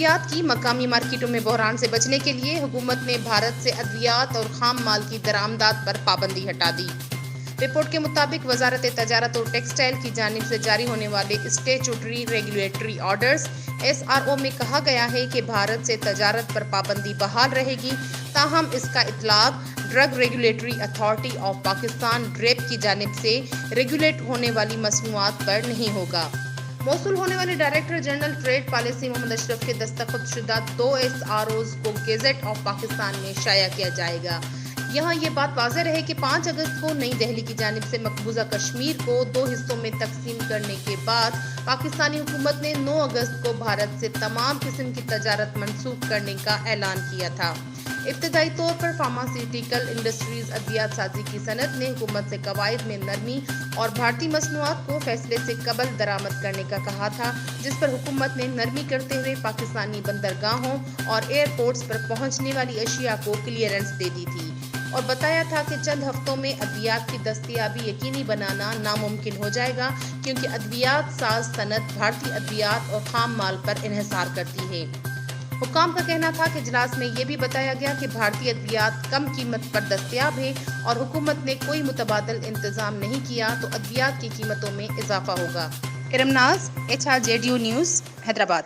ادویات کی مقامی مارکیٹوں میں بحران سے بچنے کے لیے حکومت نے بھارت سے ادویات اور خام مال کی درآمدات پر پابندی ہٹا دی۔ رپورٹ کے مطابق وزارت تجارت اور ٹیکسٹائل کی جانب سے جاری ہونے والے اسٹیچوٹری ریگولیٹری آرڈرز SRO میں کہا گیا ہے کہ بھارت سے تجارت پر پابندی بحال رہے گی، تاہم اس کا اطلاق drug regulatory authority of Pakistan DRAP کی جانب سے ریگولیٹ ہونے والی مصنوعات پر نہیں ہوگا۔ موصول ہونے والے ڈائریکٹر جنرل ٹریڈ پالیسی محمد اشرف کے دستخط شدہ 2 SROز کو گیزٹ آف پاکستان میں شائع کیا جائے گا۔ یہاں یہ بات واضح رہے کہ 5 اگست کو نئی دہلی کی جانب سے مقبوضہ کشمیر کو 2 حصوں میں تقسیم کرنے کے بعد پاکستانی حکومت نے 9 اگست کو بھارت سے تمام قسم کی تجارت منسوخ کرنے کا اعلان کیا تھا۔ ابتدائی طور پر فارماسیوٹیکل انڈسٹریز ادویات سازی کی صنعت نے حکومت سے قواعد میں نرمی اور بھارتی مصنوعات کو فیصلے سے قبل درآمد کرنے کا کہا تھا، جس پر حکومت نے نرمی کرتے ہوئے پاکستانی بندرگاہوں اور ایئرپورٹس پر پہنچنے والی اشیاء کو کلیئرنس دے دی تھی اور بتایا تھا کہ چند ہفتوں میں ادویات کی دستیابی یقینی بنانا ناممکن ہو جائے گا، کیونکہ ادویات ساز صنعت بھارتی ادویات اور خام مال پر انحصار کرتی ہے۔ حکام کا کہنا تھا کہ اجلاس میں یہ بھی بتایا گیا کہ بھارتی ادویات کم قیمت پر دستیاب ہیں اور حکومت نے کوئی متبادل انتظام نہیں کیا تو ادویات کی قیمتوں میں اضافہ ہوگا۔ ارم ناز، HRJDU نیوز، حیدرآباد۔